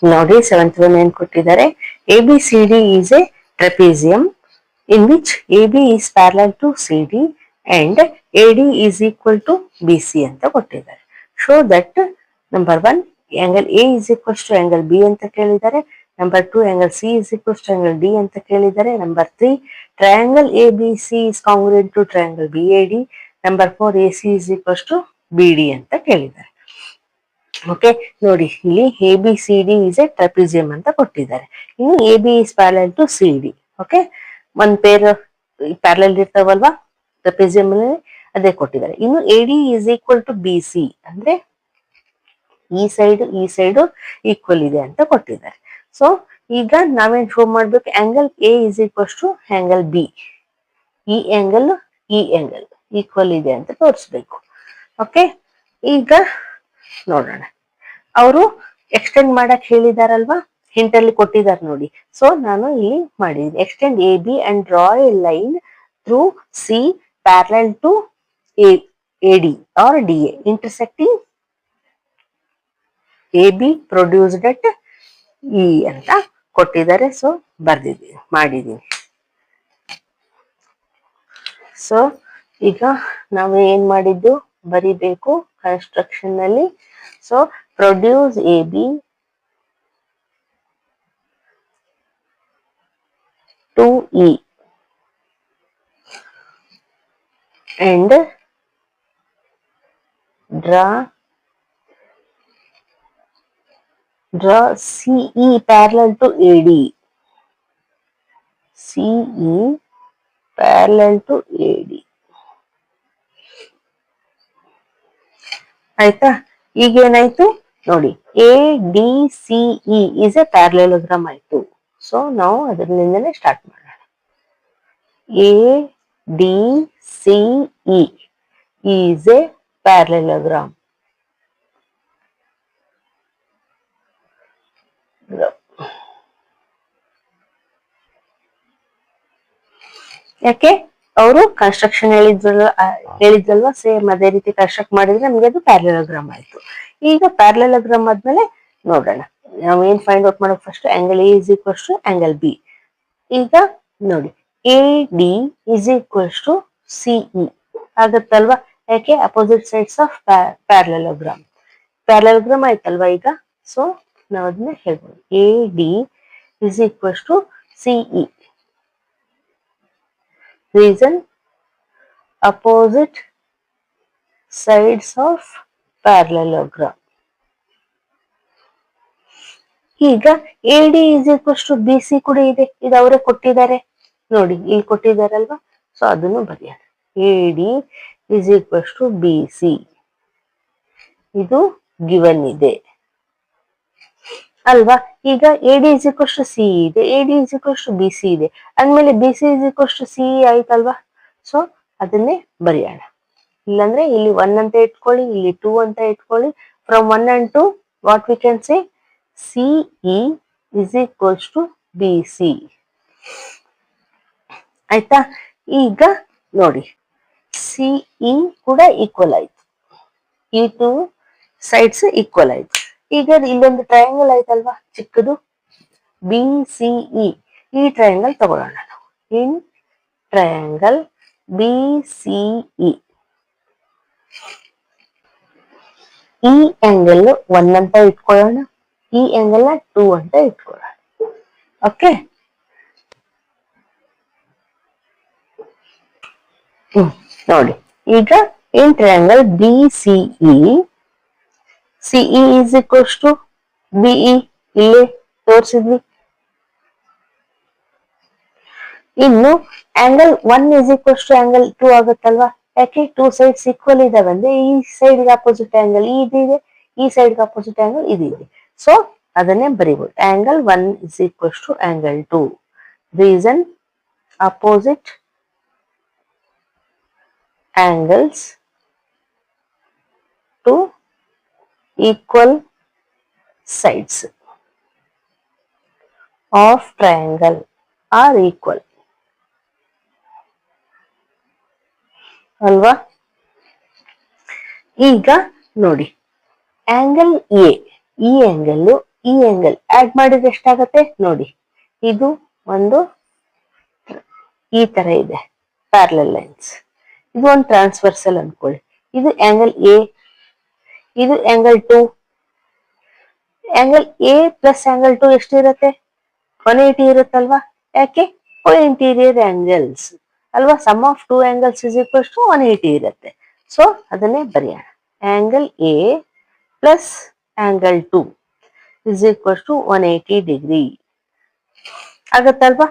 ನೋಡಿ seventh one ಏನ್ ಕೊಟ್ಟಿದ್ದಾರೆ, ABCD is a trapezium in which AB is parallel to CD and AD is equal to BC ಅಂತ ಕೊಟ್ಟಿದ್ದಾರೆ. Show that number 1 angle A is equals to angle B ಅಂತ ಕೇಳಿದ್ದಾರೆ. Number 2 angle C is equals to angle D ಅಂತ ಕೇಳಿದ್ದಾರೆ. Number 3 triangle ABC is congruent to triangle BAD. Number 4 AC is equals to BD ಅಂತ ಕೇಳಿದ್ದಾರೆ. Okay, ನೋಡಿ ಇಲ್ಲಿ ABCD is a trapezium ಅಂತ ಕೊಟ್ಟಿದ್ದಾರೆ. ಇನ್ನು AB is parallel to CD. Okay, ಒಂದ್ ಪೇರ್ ಪ್ಯಾರಲಲ್ ಇರ್ತಾವಲ್ವಾ ಟ್ರೆಪೆಜಿಯಂ ಅಲ್ಲಿ, ಅದೇ ಕೊಟ್ಟಿದ್ದಾರೆ. ಇನ್ನು AD is equal to BC ಅಂದ್ರೆ ಈ ಸೈಡ್ ಈಕ್ವಲ್ ಇದೆ ಅಂತ ಕೊಟ್ಟಿದ್ದಾರೆ. ಸೊ ಈಗ ನಾವೇನ್ ಶೋ ಮಾಡ್ಬೇಕು, angle A is equals to angle B, ಈ ಆಂಗಲ್ ಈಕ್ವಲ್ ಇದೆ ಅಂತ ತೋರಿಸ್ಬೇಕು. ಓಕೆ, ಈಗ ನೋಡೋಣ. ಅವರು ಎಕ್ಸ್ಟೆಂಡ್ ಮಾಡಕ್ ಹೇಳಿದಾರಲ್ವಾ, ಹಿಂಟ್ ಅಲ್ಲಿ ಕೊಟ್ಟಿದ್ದಾರೆ ನೋಡಿ. ಸೊ ನಾನು ಇಲ್ಲಿ ಮಾಡಿದ್ದೀನಿ, extend AB and draw a line through C parallel to AD or DA intersecting AB produced at E ಅಂತ ಕೊಟ್ಟಿದ್ದಾರೆ. ಸೊ ಮಾಡಿದ್ದೀನಿ. ಸೊ ಈಗ ನಾವು ಏನ್ ಮಾಡಿದ್ದು ಬರಿಬೇಕು ಕನ್ಸ್ಟ್ರಕ್ಷನ್ ನಲ್ಲಿ. So produce AB to E and draw CE parallel to AD. CE parallel to AD. ಆಯ್ತಾ? ಈಗ ಏನಾಯ್ತು ನೋಡಿ, ADCE is a parallelogram ಆಯ್ತು. ಸೊ ನಾವು ಅದರಿಂದನೇ ಸ್ಟಾರ್ಟ್ ಮಾಡೋಣ. ADCE is a parallelogram. ಯಾಕೆ ಅವರು ಕನ್ಸ್ಟ್ರಕ್ಷನ್ ಹೇಳಿದ್ರಲ್ವಾ, ಸೇಮ್ ಅದೇ ರೀತಿ ಕನ್ಸ್ಟ್ರಕ್ಟ್ ಮಾಡಿದ್ರೆ ನಮ್ಗೆ ಅದು ಪ್ಯಾರಲೋಗ್ರಾಮ್ ಆಯ್ತು. ಈಗ ಪ್ಯಾರಲೋಗ್ರಾಮ್ ಆದ್ಮೇಲೆ ನೋಡೋಣ ನಾವು ಏನ್ ಫೈಂಡ್ ಔಟ್ ಮಾಡೋದು. First angle A is equals to angle B. ಈಗ ನೋಡಿ AD is equals to CE ಆಗತ್ತಲ್ವಾ, ಯಾಕೆ ಅಪೋಸಿಟ್ ಸೈಡ್ಸ್ ಆಫ್ ಪ್ಯಾರಲೋಗ್ರಾಮ್ ಆಯ್ತಲ್ವಾ ಈಗ. ಸೊ ನಾವು ಅದನ್ನ ಹೇಳ್ಬೋದು, AD is equals to CE. Reason, opposite sides of parallelogram. ಈಗ AD is equals to BC ಕೂಡ ಇದೆ, ಇದು ಅವರೇ ಕೊಟ್ಟಿದ್ದಾರೆ ನೋಡಿ, ಇಲ್ಲಿ ಕೊಟ್ಟಿದ್ದಾರಲ್ವಾ. ಸೊ ಅದನ್ನು ಬರೆಯೋಣ, AD is equals to BC, ಇದು ಗಿವನ್ ಇದೆ ಅಲ್ವಾ. ಈಗ AD is equals to CE ಇದೆ, AD is equals to BC ಇದೆ ಅಂದ್ಮೇಲೆ BC is equals to CE ಆಯ್ತಲ್ವಾ. ಸೊ ಅದನ್ನೇ ಬರೆಯೋಣ. ಇಲ್ಲಾಂದ್ರೆ ಇಲ್ಲಿ 1 ಅಂತ ಇಟ್ಕೊಳ್ಳಿ, ಇಲ್ಲಿ 2 ಅಂತ ಇಟ್ಕೊಳ್ಳಿ. From 1 and 2 what we can say, CE is equals to BC. ಆಯ್ತಾ? ಈಗ ನೋಡಿ CE ಕೂಡ ಈಕ್ವಲ್ ಆಯ್ತು, ಈ 2 ಸೈಡ್ಸ್ ಈಕ್ವಲ್ ಆಯ್ತು. ಈಗ ಇಲ್ಲೊಂದು ಟ್ರಯಾಂಗಲ್ ಆಯ್ತಲ್ವಾ ಚಿಕ್ಕದು, BCE. ಈ ಟ್ರಯಾಂಗಲ್ ತಗೊಳ್ಳೋಣ ನಾವು. ಇನ್ ಟ್ರಯಾಂಗಲ್ BCE ಈ ಆಂಗಲ್ 1 ಅಂತ ಇಟ್ಕೊಳ್ಳೋಣ, ಈ ಆಂಗಲ್ 2 ಅಂತ ಇಟ್ಕೊಳ್ಳೋಣ. ಓಕೆ, ನೋಡಿ ಈಗ in triangle BCE, CE is equals to BE ಇಲ್ಲೇ ತೋರಿಸಿದ್ವಿ. ಇನ್ನು angle 1 is equals to angle 2 ಆಗುತ್ತಲ್ವಾ, ಯಾಕೆ 2 ಸೈಡ್ಸ್ ಈಕ್ವಲ್ ಇದಾವೆ ಅಂದ್ರೆ ಈ ಸೈಡ್ಗೆ ಅಪೋಸಿಟ್ ಆಂಗಲ್ ಇದಿದೆ, ಈ ಸೈಡ್ಗೆ ಅಪೋಸಿಟ್ ಆಂಗಲ್ ಇದಿದೆ. ಸೊ ಅದನ್ನೇ ಬರೀಬಹುದು, angle 1 is equals to angle 2. Reason, opposite angles to equal sides of triangle are equal. ಅಲ್ವಾ? ಈಗ ನೋಡಿ ಆಂಗಲ್ ಎ, ಈ ಆಂಗಲ್ ಈ ಆಂಗಲ್ ಆಡ್ ಮಾಡಿದ್ರೆ ಎಷ್ಟಾಗತ್ತೆ ನೋಡಿ. ಇದು ಒಂದು ಈ ತರ ಇದೆ ಪ್ಯಾರಲಲ್ ಲೈನ್ಸ್. ಇದು ಒಂದು ಟ್ರಾನ್ಸ್ವರ್ಸಲ್ ಅನ್ಕೊಳ್ಳಿ. ಇದು ಆಂಗಲ್ ಎ, ಇದು angle 2. Angle A plus angle 2 ಎಷ್ಟಿರುತ್ತೆ? 180 ಇರುತ್ತಲ್ವಾ? ಯಾಕೆ? ಕೋ ಇಂಟೀರಿಯರ್ ಆಂಗಲ್ಸ್ ಅಲ್ವಾ? Sum of two angles is equals to 180 ಇರುತ್ತೆ. ಸೊ ಅದನ್ನೇ ಬರೆಯೋಣ. Angle A plus angle 2 is equals to 180 degree ಆಗತ್ತಲ್ವಾ?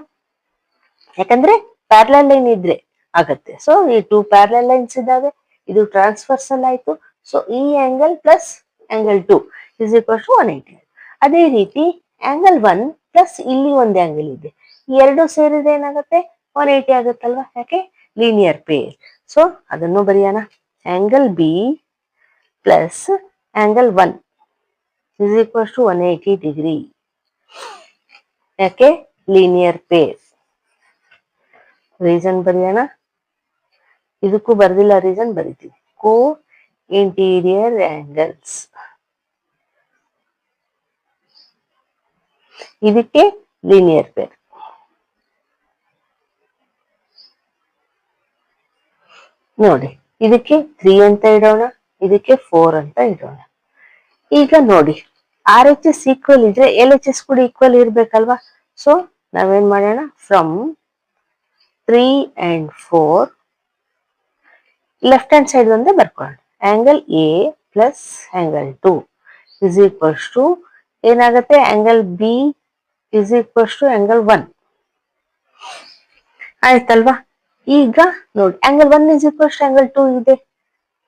ಯಾಕಂದ್ರೆ ಪ್ಯಾರಲಲ್ ಲೈನ್ ಇದ್ರೆ ಆಗತ್ತೆ. ಸೊ ಈ ಟೂ ಪ್ಯಾರಲಲ್ ಲೈನ್ಸ್ ಇದಾವೆ, ಇದು ಟ್ರಾನ್ಸ್ವರ್ಸಲ್ ಆಯ್ತು. ಸೊ ಈ angle plus angle 2 is equal to 180. ಅದೇ ರೀತಿ ಆಂಗಲ್ 1 ಪ್ಲಸ್ ಇಲ್ಲಿ ಒಂದು ಆಂಗಲ್ ಇದೆ, ಈ ಎರಡು ಸೇರಿದ್ರೆ ಏನಾಗುತ್ತೆ? 180 ಆಗುತ್ತಲ್ವಾ? ಯಾಕೆ? Linear peer. ಸೊ ಅದನ್ನು ಬರೆಯೋಣ. Angle B plus angle 1 is equal to 180 degree. ಯಾಕೆ? Linear pair. ರೀಸನ್ ಬರೆಯೋಣ. ಇದಕ್ಕೂ ಬರ್ದಿಲ್ಲ ರೀಸನ್, ಬರಿತೀವಿ. Co interior angles. ಇದಕ್ಕೆ ಲೀನಿಯರ್ ಪೇರ್. ನೋಡಿ, ಇದಕ್ಕೆ 3 ಅಂತ ಇಡೋಣ, ಇದಕ್ಕೆ 4 ಅಂತ ಇಡೋಣ. ಈಗ ನೋಡಿ, ಆರ್ ಎಚ್ ಎಸ್ ಈಕ್ವಲ್ ಇದ್ರೆ ಎಲ್ ಎಚ್ ಎಸ್ ಕೂಡ ಈಕ್ವಲ್ ಇರ್ಬೇಕಲ್ವಾ? ಸೊ ನಾವೇನ್ ಮಾಡೋಣ? From 3 and 4 left hand side ಒಂದೇ ಬರ್ಕೊಳ್ಳೋಣ. Angle A plus angle 2 is equals to ಏನಾಗುತ್ತೆ? Angle B is equals to angle 1 ಆಯ್ತಲ್ವಾ? ಈಗ ನೋಡಿ, angle 1 is equals to angle 2 ಇದೆ,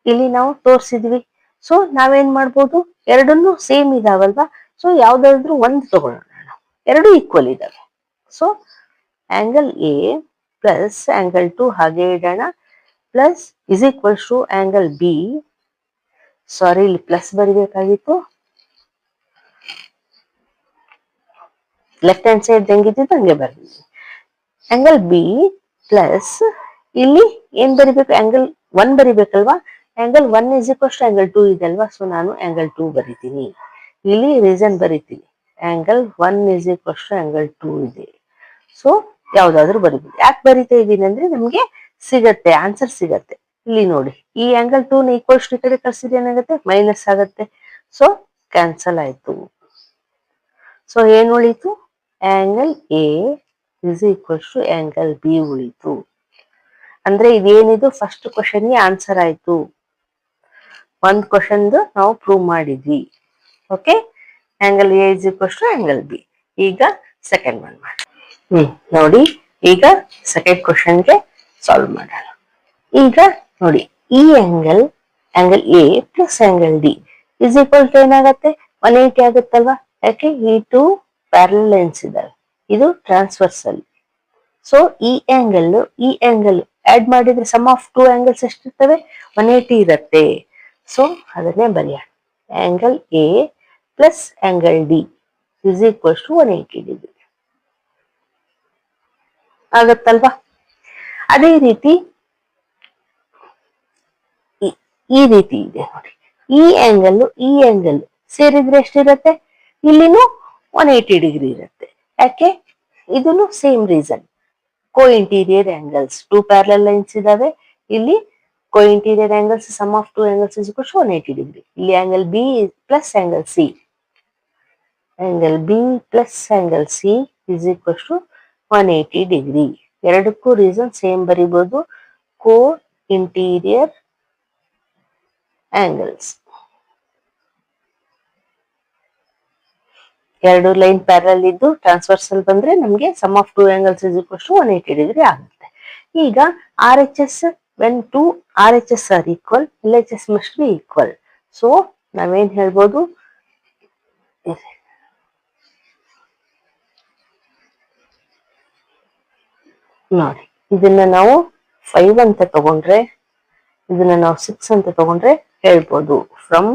ಇಲ್ಲಿ ನಾವು ತೋರಿಸಿದ್ವಿ. ಸೊ ನಾವೇನ್ ಮಾಡ್ಬೋದು? ಎರಡನ್ನೂ ಸೇಮ್ ಇದಾವಲ್ವಾ? ಸೊ ಯಾವ್ದಾದ್ರು ಒಂದು ತಗೊಳ್ಳೋಣ. ನಾವು ಎರಡು ಈಕ್ವಲ್ ಇದಾವೆ. So angle A plus angle 2 ಹಾಗೆ ಇಡೋಣ, plus is equals to angle B. Sorry, ಇಲ್ಲಿ ಪ್ಲಸ್ ಬರಿಬೇಕಾಗಿತ್ತು. ಲೆಫ್ಟ್ ಹ್ಯಾಂಡ್ ಸೈಡ್ ಹೆಂಗಿದ್ದು ಹಂಗೆ ಬರ್ದಿದ್ವಿ. ಆಂಗಲ್ ಬಿ ಪ್ಲಸ್ ಇಲ್ಲಿ ಏನ್ ಬರಿಬೇಕು? ಆಂಗಲ್ 1 ಬರಿಬೇಕಲ್ವಾ? Angle 1 is equals to angle 2 ಇದೆ ಅಲ್ವಾ? ಸೊ ನಾನು ಆಂಗಲ್ 2 ಬರಿತೀನಿ. ಇಲ್ಲಿ ರೀಸನ್ ಬರಿತೀನಿ. Angle 1 is equals to angle 2 ಇದೆ. ಸೊ ಯಾವ್ದಾದ್ರು ಬರಿಬೋದು. ಯಾಕೆ ಬರಿತಾ ಇದ್ದೀನಿ ಅಂದ್ರೆ ನಮ್ಗೆ ಸಿಗತ್ತೆ, ಆನ್ಸರ್ ಸಿಗತ್ತೆ. ಇಲ್ಲಿ ನೋಡಿ, ಈ ಆಂಗಲ್ 2 ನ ಈಕ್ವಲ್ಸ್ ಟು ಕಡೆ ಕಳ್ಸಿದ್ರೆ ಏನಾಗುತ್ತೆ? ಮೈನಸ್ ಆಗತ್ತೆ. ಸೊ ಕ್ಯಾನ್ಸಲ್ ಆಯ್ತು. ಸೊ ಏನ್ ಉಳಿತು? Angle A is equals to angle B ಉಳಿತು. ಅಂದ್ರೆ ಇದೇನಿದು ಫಸ್ಟ್ ಕ್ವಶನ್ಗೆ ಆನ್ಸರ್ ಆಯ್ತು. ಒಂದ್ ಕ್ವಶನ್ ನಾವು ಪ್ರೂವ್ ಮಾಡಿದ್ವಿ. Okay, angle A is equals to angle B. ಈಗ ಸೆಕೆಂಡ್ ಒನ್ ಮಾಡಿ. ನೋಡಿ, ಈಗ ಸೆಕೆಂಡ್ ಕ್ವಶನ್ಗೆ ಸಾಲ್ವ್ ಮಾಡೋಣ. ಈಗ ನೋಡಿ, ಈ angle A plus angle D is equal to ಏನಾಗತ್ತೆ? 180 ಆಗುತ್ತಲ್ವಾ? ಯಾಕೆ? ಈ ಟೂ ಪ್ಯಾರಲಲ್ ಲೈನ್ಸ್ ಇದಾವೆ, ಇದು ಟ್ರಾನ್ಸ್ವರ್ಸಲ್. ಸೊ ಈ ಆಂಗಲ್ ಆಡ್ ಮಾಡಿದ್ರೆ ಸಮ್ ಆಫ್ ಟೂ ಆಂಗಲ್ಸ್ ಎಷ್ಟಿರ್ತವೆ? 180 ಇರುತ್ತೆ. ಸೊ ಅದನ್ನೇ ಬರೆಯೋಣ. Angle A plus angle D is equals to 180 degree ಆಗತ್ತಲ್ವಾ? ಅದೇ ರೀತಿ ಈ ರೀತಿ ಇದೆ ನೋಡಿ, ಈ ಆಂಗಲ್ ಸೇರಿದ್ರೆ ಎಷ್ಟಿರುತ್ತೆ? ಇಲ್ಲಿನೂ 180 ಡಿಗ್ರಿ ಇರುತ್ತೆ. ಯಾಕೆ? ಇದನ್ನು same reason, co interior angles. Two parallel lines ಇದಾವೆ, ಇಲ್ಲಿ co interior angles, sum of two angles is equals to 180 degree. ಇಲ್ಲಿ angle B plus angle C, angle B plus angle C is equals to 180 degree. ಎರಡಕ್ಕೂ reason same ಬರಿಬಹುದು, co interior angles. ಎರಡು line parallel ಇದ್ದು transversal ಬಂದ್ರೆ ನಮಗೆ sum of two angles is equals to 180 degree ಆಗುತ್ತೆ. ಈಗ R H S, when two R H S are equal, L H S must be equal. So ನಾವೇನ್ ಹೇಳ್ಬೋದು? ನೋಡಿ, ಇದನ್ನ ನಾವು 5 ಅಂತ ತಗೊಂಡ್ರೆ, ಇದನ್ನ ನಾವು 6 ಅಂತ ತಗೊಂಡ್ರೆ ಹೇಳ್ಬೋದು. ಫ್ರಮ್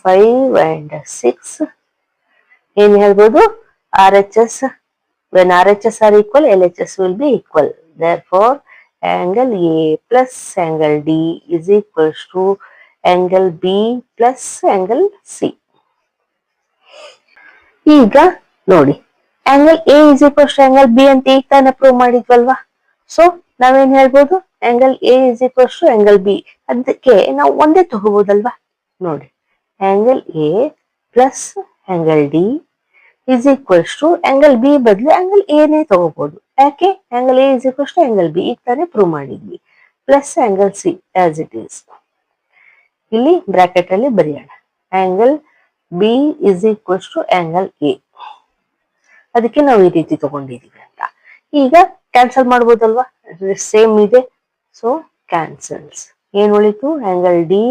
5 and 6 ಏನ್ ಹೇಳ್ಬೋದು? R H S, when R H S are equal, L H S will be equal. Therefore angle A plus angle D is equals to angle B plus angle C. ಈಗ ನೋಡಿ, angle A is equals to angle B ಅಂತ ಈಗ ತಾನೇ prove ಮಾಡಿದ್ವಲ್ವಾ. So ನಾವೇನ್ ಹೇಳ್ಬೋದು, angle A is equals to angle B. ಅದಕ್ಕೆ ನಾವು ಒಂದೇ ತಗೋಬಹುದಲ್ವಾ. ನೋಡಿ, angle A plus angle D is equals to angle B ಬದಲು ಆಂಗಲ್ ಎನೇ ತಗೋಬಹುದು. ಯಾಕೆ, angle A is equals to angle B ಈಗ ತಾನೇ ಪ್ರೂವ್ ಮಾಡಿದ್ವಿ. Plus angle C as it is. ಇಲ್ಲಿ ಬ್ರಾಕೆಟ್ ಅಲ್ಲಿ ಬರೆಯೋಣ, angle B is equals to angle A. ಅದಕ್ಕೆ ನಾವು ಈ ರೀತಿ ತಗೊಂಡಿದೀವಿ ಅಂತ. ಈಗ ಕ್ಯಾನ್ಸಲ್ ಮಾಡ್ಬೋದಲ್ವಾ, ಸೇಮ್ ಇದೆ. So cancels. ಏನ್ ಉಳಿತು, angle D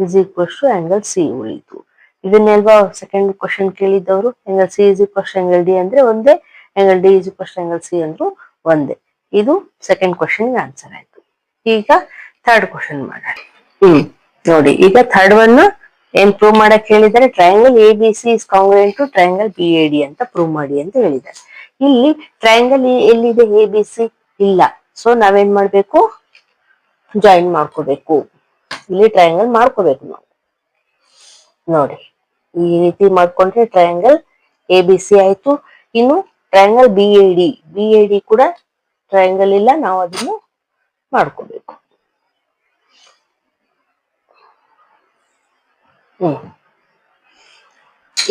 is equals to angle C ಉಳಿತು. ಇದನ್ನೆಲ್ವಾ ಸೆಕೆಂಡ್ ಕ್ವಶನ್ ಕೇಳಿದ್ದವರು, angle C is equals to angle D ಅಂದ್ರೆ ಒಂದೇ, angle D is equals to angle C ಅಂದ್ರು ಒಂದೇ. ಇದು ಸೆಕೆಂಡ್ ಕ್ವಶನ್ ಆನ್ಸರ್ ಆಯ್ತು. ಈಗ ಥರ್ಡ್ ಕ್ವಶನ್ ಮಾಡೋಣ. ನೋಡಿ, ಈಗ ಥರ್ಡ್ ಒನ್ ಏನ್ ಪ್ರೂವ್ ಮಾಡಕ್ ಹೇಳಿದ್ದಾರೆ, triangle A B C is congruent to triangle B A D ಅಂತ ಪ್ರೂವ್ ಮಾಡಿ ಅಂತ ಹೇಳಿದ್ದಾರೆ. ಇಲ್ಲಿ ಟ್ರಯಾಂಗಲ್ ಎಲ್ಲಿದೆ, ಎ ಬಿ ಸಿ ಇಲ್ಲ. ಸೊ ನಾವೇನ್ ಮಾಡ್ಬೇಕು, ಜಾಯಿನ್ ಮಾಡ್ಕೋಬೇಕು. ಇಲ್ಲಿ ಟ್ರಯಾಂಗಲ್ ಮಾಡ್ಕೋಬೇಕು ನಾವು. ನೋಡಿ, ಈ ರೀತಿ ಮಾಡ್ಕೊಂಡ್ರೆ ಟ್ರಯಾಂಗಲ್ ಎ ಬಿ ಸಿ ಆಯ್ತು. ಇನ್ನು ಟ್ರಯಾಂಗಲ್ ಬಿ ಎ ಡಿ ಕೂಡ ಟ್ರಯಾಂಗಲ್ ಇಲ್ಲ, ನಾವು ಅದನ್ನು ಮಾಡ್ಕೋಬೇಕು.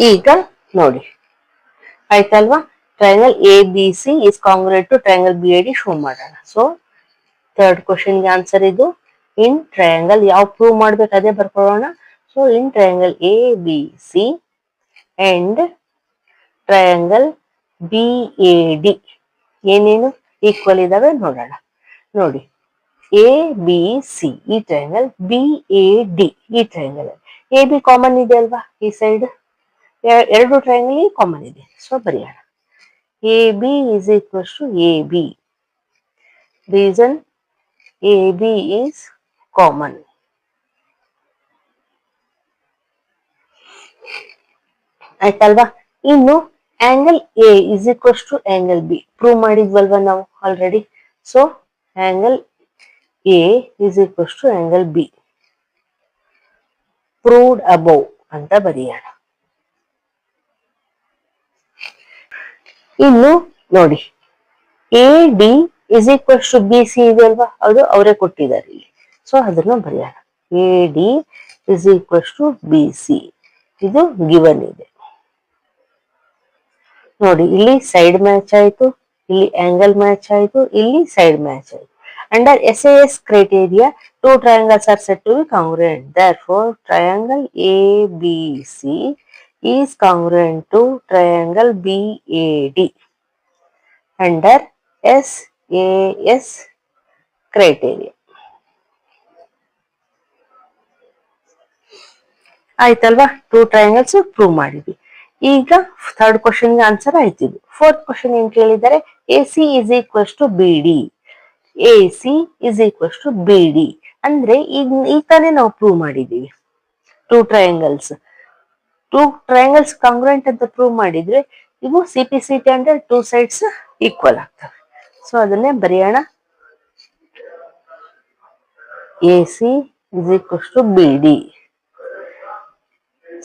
ಈಗ ನೋಡಿ ಆಯ್ತಲ್ವಾ, triangle A B C is congruent to triangle B A D show ಮಾಡೋಣ. ಸೊ ಥರ್ಡ್ ಕ್ವಶನ್ಗೆ ಆನ್ಸರ್ ಇದು. ಇನ್ ಟ್ರಯಾಂಗಲ್ ಯಾವ ಪ್ರೂವ್ ಮಾಡ್ಬೇಕು ಅದೇ ಬರ್ಕೊಳ್ಳೋಣ. So in triangle A B C and triangle B A D ಏನೇನು ಈಕ್ವಲ್ ಇದಾವೆ ನೋಡೋಣ. ನೋಡಿ, ಎ ಬಿ ಸಿ ಈ ಟ್ರಯಾಂಗಲ್, ಬಿ ಎ ಡಿ ಈ ಟ್ರಯಾಂಗಲ್. ಎ ಬಿ ಕಾಮನ್ ಇದೆ ಅಲ್ವಾ, ಈ ಸೈಡ್ ಎರಡು ಟ್ರಯಾಂಗಲ್ ಕಾಮನ್ ಇದೆ. ಸೊ ಬರೆಯೋಣ, A B is equals to A B. Reason A B is common. ಆಯ್ತಲ್ವಾ. ಇನ್ನು angle A is equals to angle B prove ಮಾಡಿದ್ವಲ್ವಾ ನಾವು already. So angle A is equals to angle B proved above ಅಂತ ಬರೆಯೋಣ. ಇನ್ನು ನೋಡಿ, A D is equals to B C ಇದೆ ಅಲ್ವಾ, ಅದು ಅವರೇ ಕೊಟ್ಟಿದ್ದಾರೆ ಇಲ್ಲಿ. ಸೊ ಅದನ್ನು ಬರೆಯೋಣ, A D is equals to B C. ಇದು ಗಿವನ್ ಇದೆ. ನೋಡಿ, ಇಲ್ಲಿ ಸೈಡ್ ಮ್ಯಾಚ್ ಆಯ್ತು, ಇಲ್ಲಿ ಆಂಗಲ್ ಮ್ಯಾಚ್ ಆಯ್ತು, ಇಲ್ಲಿ ಸೈಡ್ ಮ್ಯಾಚ್ ಆಯ್ತು. Under SAS criteria, two triangles are said to be congruent. Therefore, triangle ABC is congruent to triangle BAD under SAS criteria. ಆಯ್ತಲ್ವಾ, ಟೂ ಟ್ರಯಾಂಗಲ್ಸ್ ಪ್ರೂವ್ ಮಾಡಿದ್ವಿ. ಈಗ ಥರ್ಡ್ ಕ್ವಶನ್ಗೆ answer ಆಯ್ತಿದ್ವಿ. Fourth question ಏನ್ ಕೇಳಿದ್ದಾರೆ, AC is equals to B D. AC is equals to B D ಅಂದ್ರೆ ಈಗ ತಾನೇ ನಾವು ಪ್ರೂವ್ ಮಾಡಿದೀವಿ. ಟೂ ಟ್ರಯಾಂಗಲ್ಸ್ ಕಾಂಗ್ರುಯೆಂಟ್ ಅಂತ ಪ್ರೂವ್ ಮಾಡಿದ್ರೆ ಇವು CPCT ಅಂದ್ರೆ ಟೂ ಸೈಡ್ಸ್ ಈಕ್ವಲ್ ಆಗ್ತವೆ. ಸೊ ಅದನ್ನೇ ಬರೆಯೋಣ, AC is equals to B D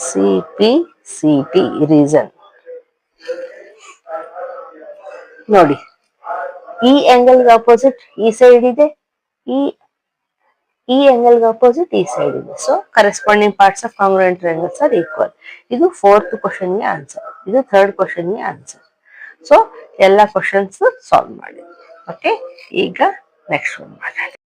CPCT. Reason ನೋಡಿ, ಈ ಆಂಗಲ್ ಅಪೋಸಿಟ್ ಈ ಸೈಡ್ ಇದೆ, ಈ ಆಂಗಲ್ ಅಪೋಸಿಟ್ ಈ ಸೈಡ್ ಇದೆ. So corresponding parts of congruent triangles are equal. ಇದು ಫೋರ್ತ್ ಕ್ವಶನ್ಗೆ ಆನ್ಸರ್, ಇದು ಥರ್ಡ್ ಕ್ವಶನ್ಗೆ ಆನ್ಸರ್. ಸೊ ಎಲ್ಲ ಕ್ವಶನ್ಸ್ ಸಾಲ್ವ್ ಮಾಡಿ. ಓಕೆ, ಈಗ ನೆಕ್ಸ್ಟ್ ಒನ್ ಮಾಡೋಣ.